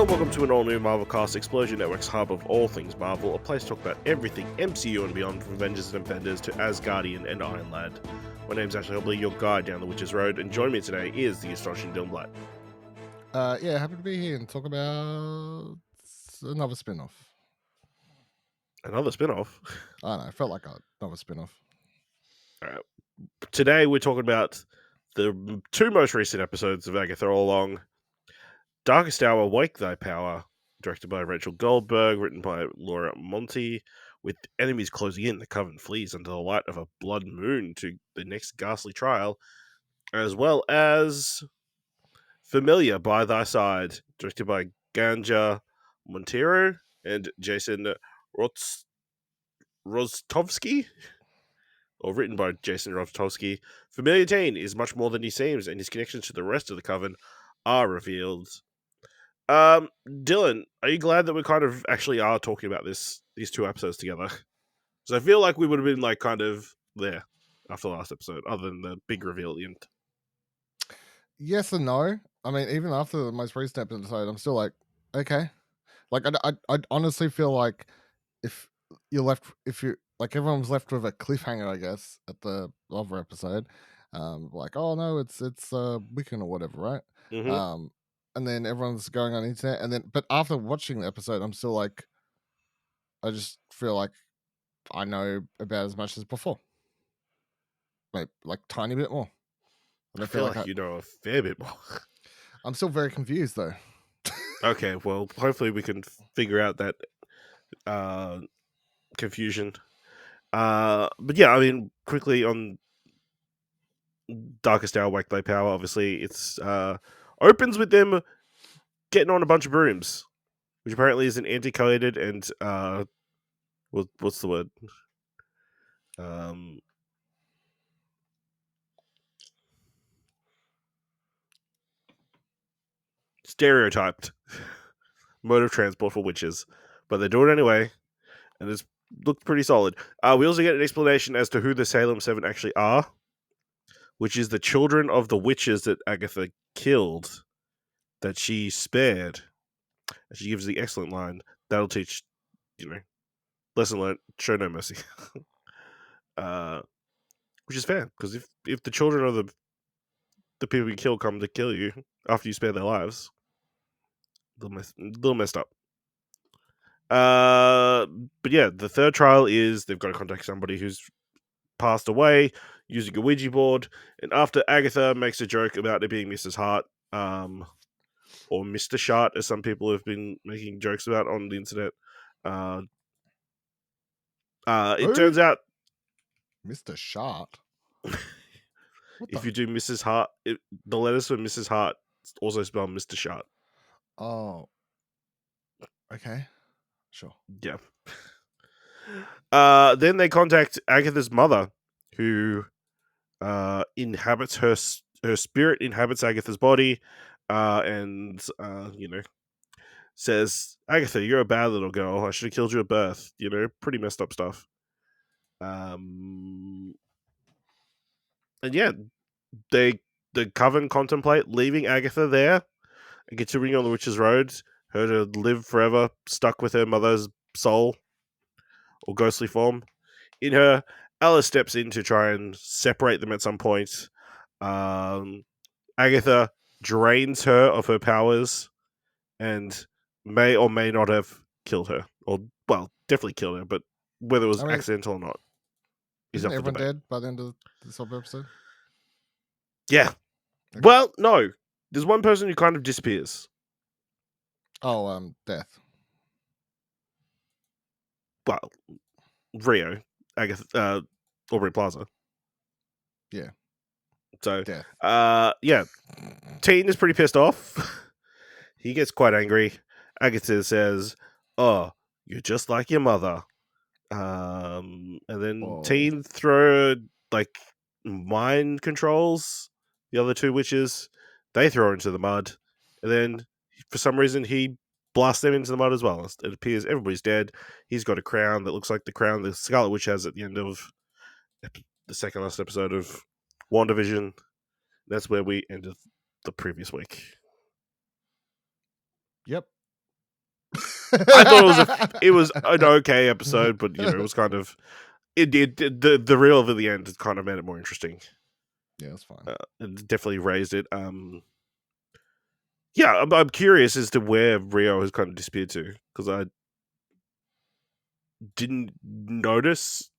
welcome to an all-new Marvel Cast Explosion Network's hub of all things Marvel, a place to talk about everything MCU and beyond, from Avengers and Defenders to Asgardian and Iron Lad. My name's Ashley Hobley, your guide down the Witch's Road, and joining me today is the astonishing Dylan Blight. Happy to be here and talk about another spin-off. Another spin-off? I don't know, it felt like another spin-off. Alright. Today we're talking about the two most recent episodes of Agatha All Along. Darkest Hour, Wake Thy Power, directed by Rachel Goldberg, written by Laura Monti. With enemies closing in, the Coven flees under the light of a blood moon to the next ghastly trial, as well as Familiar by Thy Side, directed by Gandja, Monteiro, and Jason Rostovsky, or written by Jason Rostovsky. Familiar Teen is much more than he seems, and his connections to the rest of the Coven are revealed. Dylan, are you glad that we kind of actually are talking about these two episodes together? Because I feel like we would have been like kind of there after the last episode, other than the big reveal at the end. Yes and no. I mean, even after the most recent episode, I'm still like, okay. Like, I honestly feel like if everyone's left with a cliffhanger, I guess, at the other episode, like, oh no, it's Wiccan or whatever, right? Mm-hmm. And then everyone's going on the internet, but after watching the episode, I'm still like, I just feel like I know about as much as before, like tiny bit more. And I feel like you know a fair bit more. I'm still very confused though. Okay, well, hopefully we can figure out that confusion. But yeah, I mean, quickly on Darkest Hour, Wake Thy Power. Obviously, it's opens with them getting on a bunch of brooms, which apparently is an antiquated and what's the word? Stereotyped mode of transport for witches, but they do it anyway, and it's looked pretty solid. We also get an explanation as to who the Salem 7 actually are, which is the children of the witches that Agatha killed, that she spared. And she gives the excellent line, that'll teach, lesson learned, show no mercy. Which is fair, because if the children of the people you kill come to kill you after you spare their lives, a little messed up. But yeah, the third trial is they've got to contact somebody who's passed away using a Ouija board, and after Agatha makes a joke about it being Mrs. Hart, or Mr. Shart, as some people have been making jokes about on the internet, it turns out Mr. Shart. if you do Mrs. Hart, the letters for Mrs. Hart also spell Mr. Shart. Oh, okay, sure. Yeah. Then they contact Agatha's mother, who inhabits her spirit inhabits Agatha's body, and says, Agatha, you're a bad little girl. I should have killed you at birth. Pretty messed up stuff. And yeah, the Coven contemplate leaving Agatha there and continuing on the Witch's Road, her to live forever, stuck with her mother's soul or ghostly form. In her, Alice steps in to try and separate them at some point. Agatha drains her of her powers and may or may not have killed her. Or, well, definitely killed her, but whether it was accidental or not is isn't up for everyone debate. dead by the end of this whole episode? Yeah. Okay. Well, no. There's one person who kind of disappears. Oh, Death. Well, Rio, Agatha, Aubrey Plaza. Yeah. So, Death. Yeah. Teen is pretty pissed off. He gets quite angry. Agatha says, "Oh, you're just like your mother." And then Teen throw like mind controls the other two witches. They throw her into the mud, and then for some reason he blasts them into the mud as well. It appears everybody's dead. He's got a crown that looks like the crown the Scarlet Witch has at the end of the second last episode of WandaVision. That's where we ended the previous week. Yep. I thought it was an okay episode, but it was kind of the real of the end kind of made it more interesting. Yeah, that's fine. It definitely raised it. Yeah, I'm curious as to where Rio has kind of disappeared to, because I didn't notice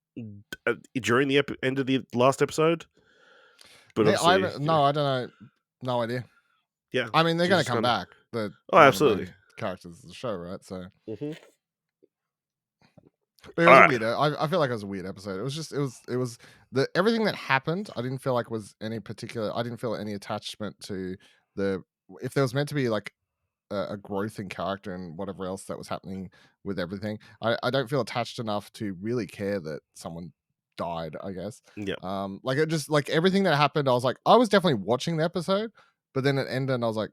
during the end of the last episode. But I don't know. No idea. Yeah, I mean, they're going to come back. One absolutely. of the main characters of the show, right? So, mm-hmm. But it was a weird. I feel like it was a weird episode. It was the everything that happened. I didn't feel like was any particular. I didn't feel any attachment to the. If there was meant to be like a growth in character and whatever else that was happening with everything, I don't feel attached enough to really care that someone died, I guess. Yeah. Like it just like everything that happened, I was definitely watching the episode, but then it ended and I was like,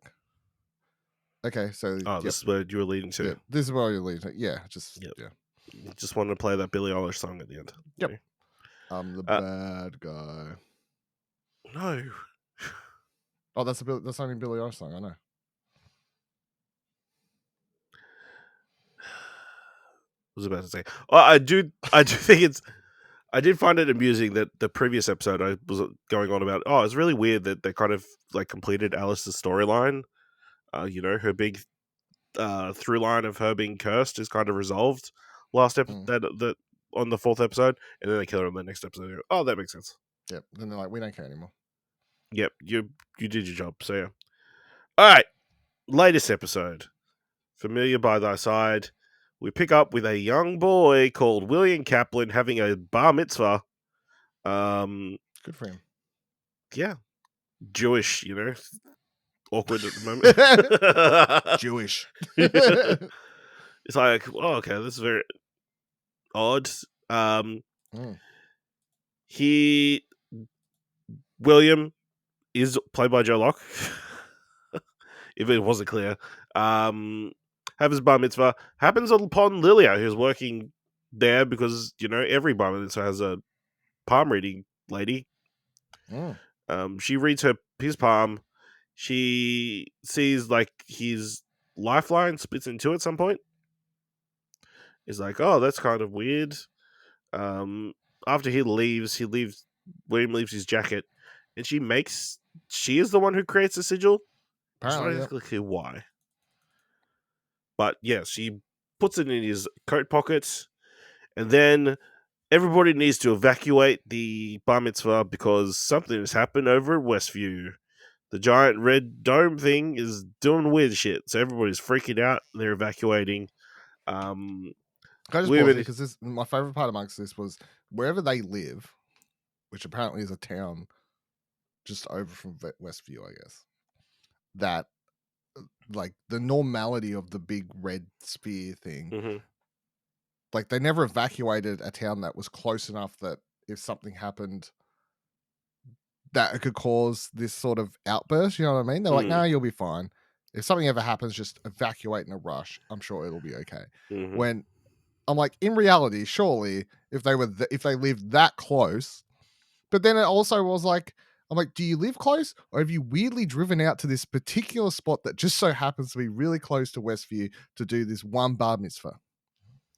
okay, so this is where you were leading to. Yeah, this is where you're leading to. Yeah, just wanted to play that Billie Eilish song at the end. Yep. I'm the bad guy. No. Oh, that's only Billie Eilish song. I know. I was about to say. I do think I did find it amusing that the previous episode I was going on about. Oh, it's really weird that they kind of like completed Alice's storyline. Her big through line of her being cursed is kind of resolved last that on the 4th episode, and then they kill her in the next episode. Oh, that makes sense. Yep. Then they're like, we don't care anymore. Yep, you did your job. So yeah. All right, latest episode. Familiar by thy side. We pick up with a young boy called William Kaplan having a bar mitzvah. Good for him. Yeah. Jewish, awkward at the moment. Jewish. It's like, oh, okay, this is very odd. William is played by Joe Locke. If it wasn't clear. Have his bar mitzvah. Happens upon Lilia, who's working there because, every bar mitzvah has a palm reading lady. She reads his palm. She sees like his lifeline splits in two at some point. Is like, oh, that's kind of weird. After William leaves his jacket, and she is the one who creates the sigil. It's not exactly clear why. But yeah, she puts it in his coat pocket, and then everybody needs to evacuate the bar mitzvah because something has happened over at Westview. The giant red dome thing is doing weird shit, so everybody's freaking out. They're evacuating. Can I just pause because my favorite part amongst this was wherever they live, which apparently is a town just over from Westview, I guess. That like the normality of the big red spear thing. Like they never evacuated a town that was close enough that if something happened that it could cause this sort of outburst, you know what I mean? They're like, no, you'll be fine. If something ever happens, just evacuate in a rush. I'm sure it'll be okay. When I'm like, in reality, surely if they lived that close, but then it also was like, I'm like, do you live close, or have you weirdly driven out to this particular spot that just so happens to be really close to Westview to do this one bar mitzvah?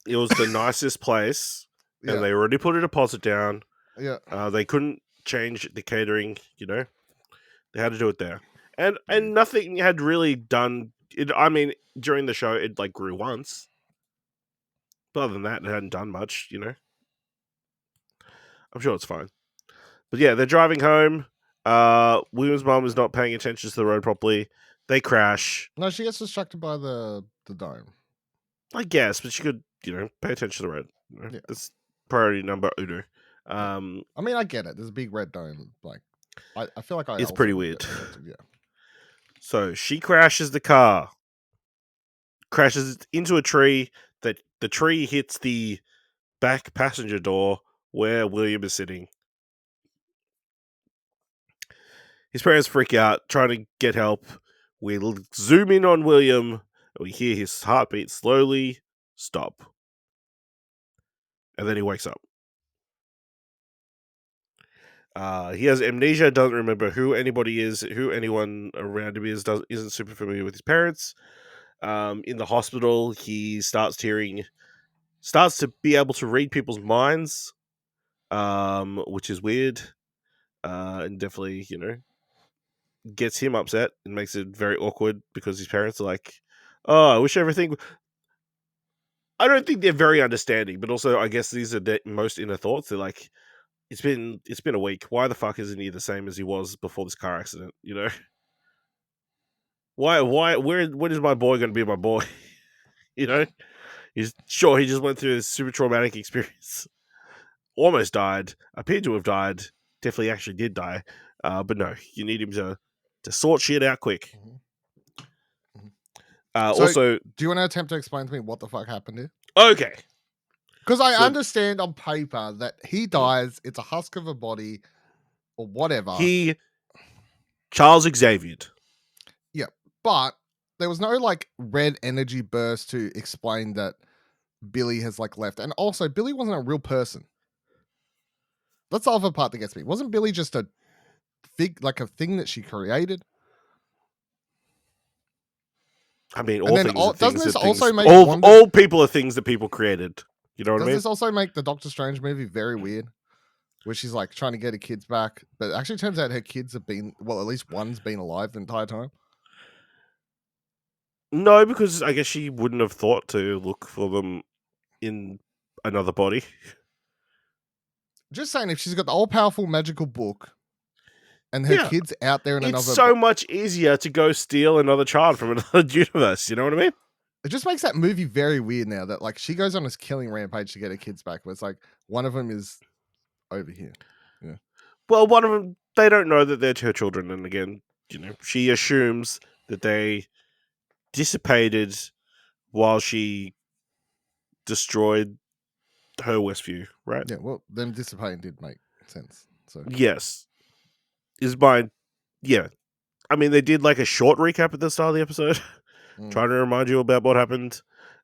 It was the nicest place, and they already put a deposit down. Yeah, they couldn't change the catering. They had to do it there, and nothing had really done. I mean, during the show, it like grew once. But other than that, it hadn't done much. I'm sure it's fine. But yeah, they're driving home. William's mom is not paying attention to the road properly. They crash. No, she gets distracted by the dome. I guess, but she could, pay attention to the road. Yeah. That's priority number uno. I mean, I get it. There's a big red dome. Like, I feel like it's pretty weird. Yeah. So she crashes the car. Crashes into a tree. That the tree hits the back passenger door where William is sitting. His parents freak out, trying to get help. We zoom in on William, and we hear his heartbeat slowly stop. And then he wakes up. He has amnesia, doesn't remember who anybody is, who anyone around him isn't super familiar with his parents. In the hospital, he starts to be able to read people's minds, which is weird, and definitely, gets him upset and makes it very awkward because his parents are like, "Oh, I wish everything." I don't think they're very understanding, but also I guess these are their most inner thoughts. They're like, "It's been a week. Why the fuck isn't he the same as he was before this car accident?" Why? When is my boy going to be my boy? He's sure he just went through this super traumatic experience. Almost died, appeared to have died, definitely actually did die. But no, you need him to sort shit out quick. Also, do you want to attempt to explain to me what the fuck happened here? Okay. Because I understand on paper that he dies, it's a husk of a body, or whatever. Charles Xavier. Yeah, but there was no like red energy burst to explain that Billy has like left. And also, Billy wasn't a real person. That's the other part that gets me. Wasn't Billy just a thing that she created? I mean, all things are things that also things. Make all people are things that people created. You know what I mean? Does this also make the Doctor Strange movie very weird? Where she's like trying to get her kids back, but it actually turns out her kids have been, well, at least one's been alive the entire time. No, because I guess she wouldn't have thought to look for them in another body. Just saying, if she's got the all-powerful magical book and her kid's out there in another... It's so much easier to go steal another child from another universe, you know what I mean? It just makes that movie very weird now that like she goes on this killing rampage to get her kids back, but it's like one of them is over here. Yeah. Well, one of them, they don't know that they're her children, and again, she assumes that they dissipated while she destroyed her Westview, right? Yeah, well, them dissipating did make sense. So yes, is my I mean, they did like a short recap at the start of the episode, trying to remind you about what happened.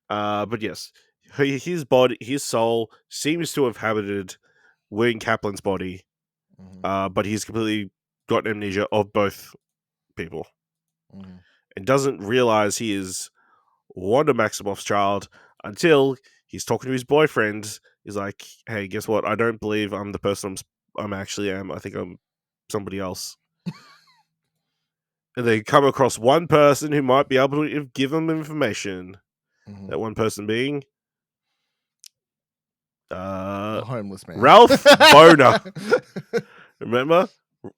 But yes, his body, his soul seems to have habited William Kaplan's body, but he's completely got amnesia of both people, and doesn't realize he is Wanda Maximoff's child until he's talking to his boyfriend. He's like, "Hey, guess what? I don't believe I'm the person I'm actually am. I think I'm somebody else." And they come across one person who might be able to give them information. That one person being the homeless man, Ralph Boner. Remember?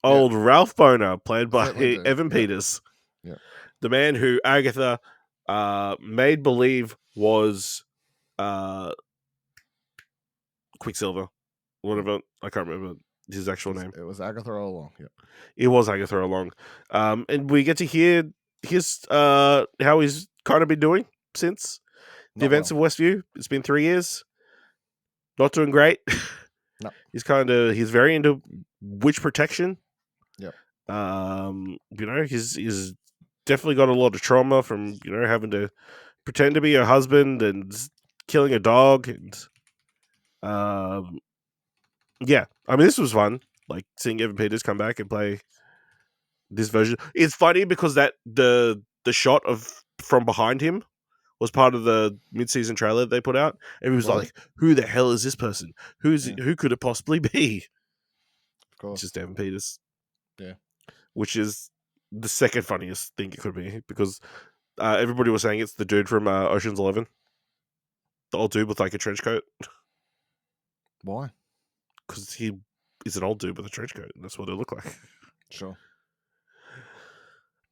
Old Ralph Boner, played by Evan Peters. Yeah. The man who Agatha made believe was Quicksilver. Whatever. I can't remember his actual name. It was Agatha All Along. Yeah. It was Agatha All Along. And we get to hear his how he's kind of been doing since the events of Westview. It's been 3 years. Not doing great. No. He's very into witch protection. Yeah. He's definitely got a lot of trauma from, having to pretend to be a husband and killing a dog, and yeah. I mean, this was fun. Like seeing Evan Peters come back and play this version. It's funny because that the shot of from behind him was part of the mid-season trailer they put out. And it was like, who the hell is this person? Who could it possibly be? Of course. It's just Evan Peters. Yeah. Which is the second funniest thing it could be, because everybody was saying it's the dude from Ocean's 11. The old dude with like a trench coat. Why? Because he is an old dude with a trench coat, and that's what it looked like. Sure.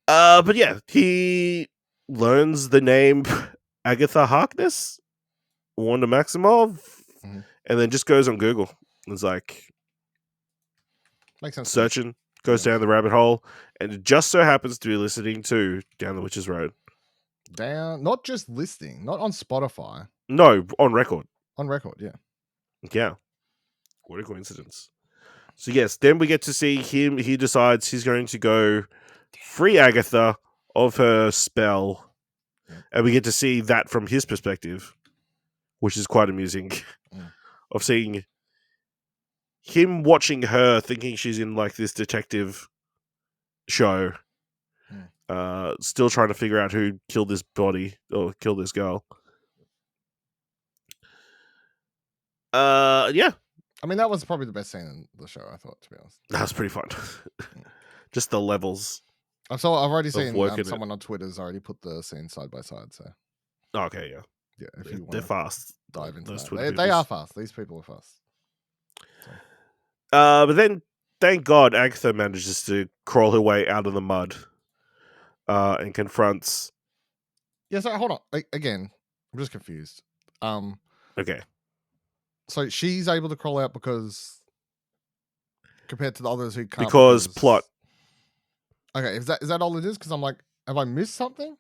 But yeah, he learns the name Agatha Harkness, Wanda Maximoff, and then just goes on Google. It's like, makes sense. Searching, goes down the rabbit hole, and it just so happens to be listening to Down the Witch's Road. Not just listening, not on Spotify. No, on record. On record, yeah. Yeah. What a coincidence. So yes, then we get to see him. He decides he's going to go free Agatha of her spell. And we get to see that from his perspective, which is quite amusing. Of seeing him watching her, thinking she's in like this detective show. still trying to figure out who killed this body or killed this girl. Yeah. I mean, that was probably the best scene in the show, I thought, to be honest. That was pretty fun. Just the levels. I've already seen working someone on Twitter's already put the scene side by side, so. Okay, yeah. Yeah, if you want they're fast. dive into those that. They are fast. These people are fast. So. But then, thank God, Agatha manages to crawl her way out of the mud and confronts... Yeah, so hold on. Again, I'm just confused. Okay. So she's able to crawl out because... compared to the others who can't... Because plot. Okay, is that all it is? Because I'm like, have I missed something?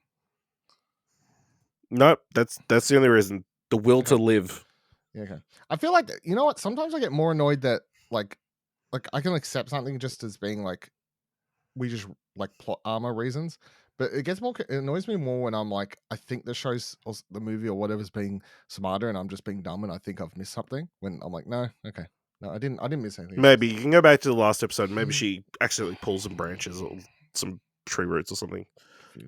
Nope, that's the only reason. The will to live. Yeah, okay. I feel like, you know what? Sometimes I get more annoyed that, like I can accept something just as being like, we just like plot armor reasons, but it annoys me more when I'm like, I think the show's or the movie or whatever's being smarter, and I'm just being dumb, and I think I've missed something. When I'm like, no, okay, no, I didn't miss anything. Maybe you can go back to the last episode. Maybe she accidentally pulls some branches or some tree roots or something,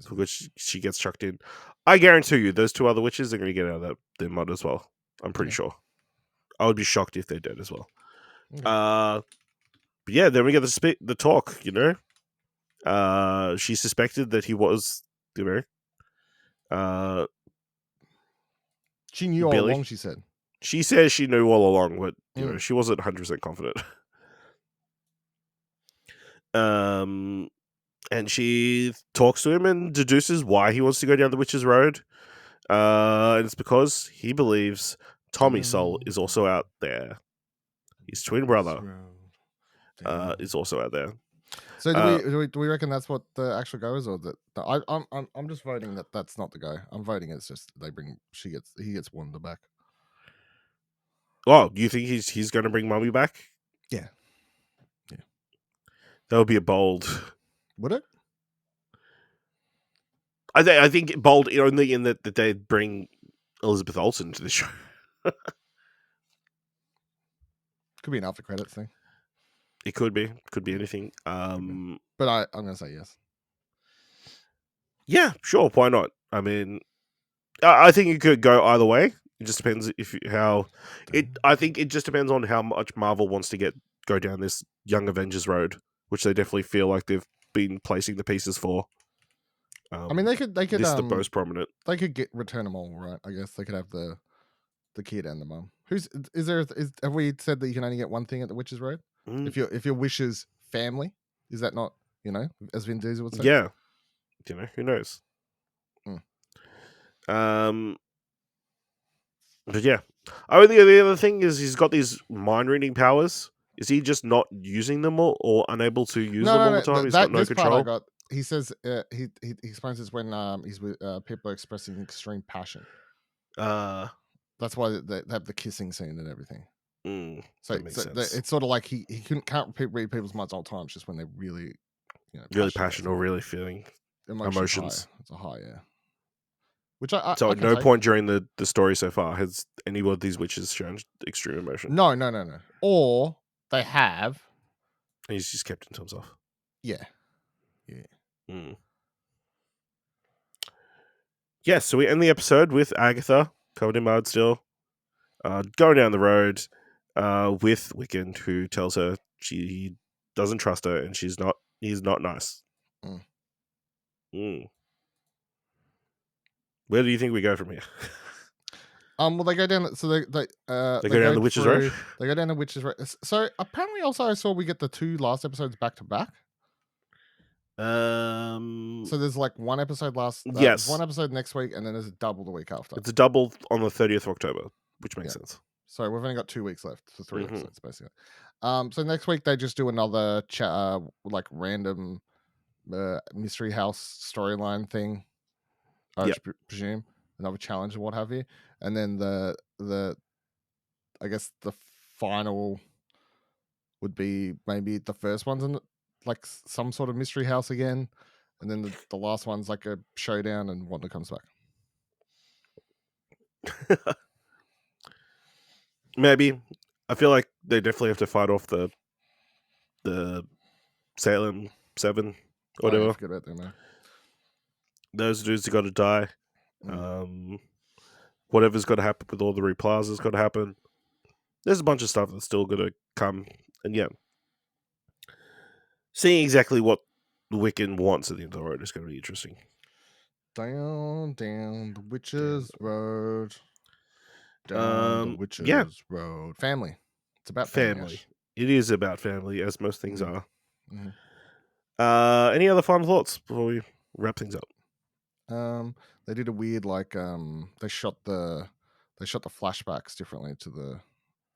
for which she gets chucked in. I guarantee you, those two other witches are going to get out of their mud as well. I'm pretty sure. I would be shocked if they're dead as well. Okay. But yeah, then we get the talk. You know, she suspected that he was, you know, she knew all along. She said. She says she knew all along, but you know, she wasn't 100% confident. And she talks to him and deduces why he wants to go down the witch's road. And it's because he believes Tommy's soul is also out there. His twin brother is also out there. So do we reckon that's what the actual go is, or that I'm just voting that that's not the go. I'm voting it's just he gets Wanda back. Oh, you think he's going to bring Mummy back? Yeah. That would be a bold. Would it? I think bold only in that they bring Elizabeth Olsen to the show. Could be an after credits thing. It could be anything. But I'm gonna say yes. Yeah, sure. Why not? I mean, I think it could go either way. It just depends I think it just depends on how much Marvel wants to go down this Young Avengers road, which they definitely feel like they've been placing the pieces for. I mean, they could. This is the most prominent. They could return them all, right? I guess they could have the kid and the mum. Have we said that you can only get one thing at the Witch's Road? If your wish is family, is that not, as Vin Diesel would say? Yeah, who knows? But yeah, the other thing is he's got these mind reading powers. Is he just not using them or unable to use them all the time? He's got no control. He says he explains this when he's with people expressing extreme passion. That's why they have the kissing scene and everything. So it's sort of like he can't read people's minds all the time. It's just when they're really, really passionate or really feeling emotions. It's a high, yeah. Which so at no point during the story so far has any of these witches shown extreme emotion. No. Or they have. And he's just kept it to himself. Yeah. Yeah, so we end the episode with Agatha, covered in mud still, going down the road with Wiccan, who tells her he doesn't trust her and he's not nice. Where do you think we go from here? Well, they go down. So they go down the Witch's Road. They go down the Witch's Road. So apparently, also I saw we get the 2 last episodes back to back. So there's like one episode yes, one episode next week, and then there's a double the week after. It's a double on the 30th of October, which makes sense. So we've only got 2 weeks left for 3 episodes, basically. So next week they just do another like random mystery house storyline thing. I presume another challenge or what have you, and then the I guess the final would be maybe the first one's in like some sort of mystery house again, and then the last one's like a showdown and Wanda comes back. Maybe. I feel like they definitely have to fight off the Salem 7, whatever. I forget about them, man. Those dudes have got to die. Whatever's got to happen with all the Plaza's got to happen. There's a bunch of stuff that's still going to come. And yeah, seeing exactly what Wiccan wants at the end of the road is going to be interesting. Down the witch's road. Down the witch's road. Family. It's about family. It is about family, as most things are. Any other final thoughts before we wrap things up? They did a weird they shot the flashbacks differently to the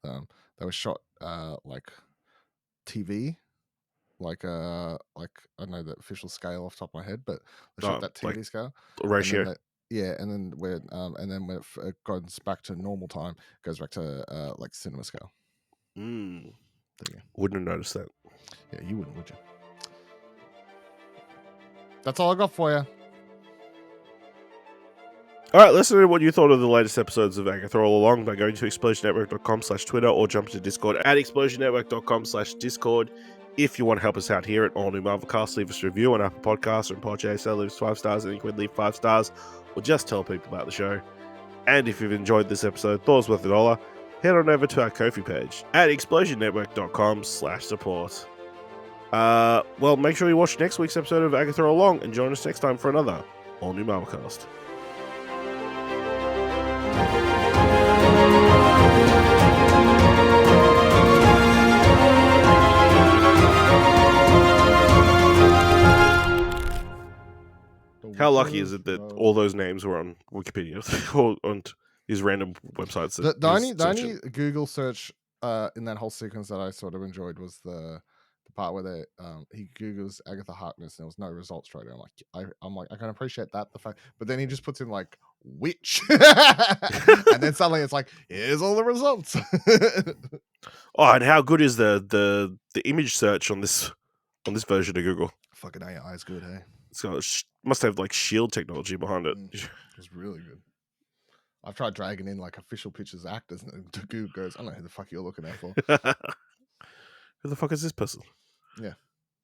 they were shot like TV, like I know the official scale off the top of my head, but they shot that TV scale ratio. And then when it goes back to normal time, it goes back to like cinema scale. Wouldn't have noticed that. Yeah, you wouldn't, would you? That's all I got for you. All right, let's know what you thought of the latest episodes of Agatha All Along by going to explosionnetwork.com/Twitter or jump to Discord at explosionnetwork.com/Discord. If you want to help us out here at All New Marvelcast, leave us a review on Apple Podcasts or in Podchaser, leave us 5 stars, and you can leave 5 stars, or just tell people about the show. And if you've enjoyed this episode, thought it was worth $1, head on over to our Ko-fi page at explosionnetwork.com/support. Well, make sure you watch next week's episode of Agatha All Along and join us next time for another All New Marvelcast. How lucky is it that all those names were on Wikipedia or on these random websites? The only Google search in that whole sequence that I sort of enjoyed was the part where he Googles Agatha Harkness and there was no results straight away. I'm like, I can appreciate that, the fact, but then he just puts in like witch, and then suddenly it's like, here's all the results. And how good is the image search on this version of Google? Fucking AI is good, hey. So must have like shield technology behind it. It's really good. I've tried dragging in like official pictures of actors, and Google goes, I don't know who the fuck you're looking at for. Who the fuck is this person? Yeah.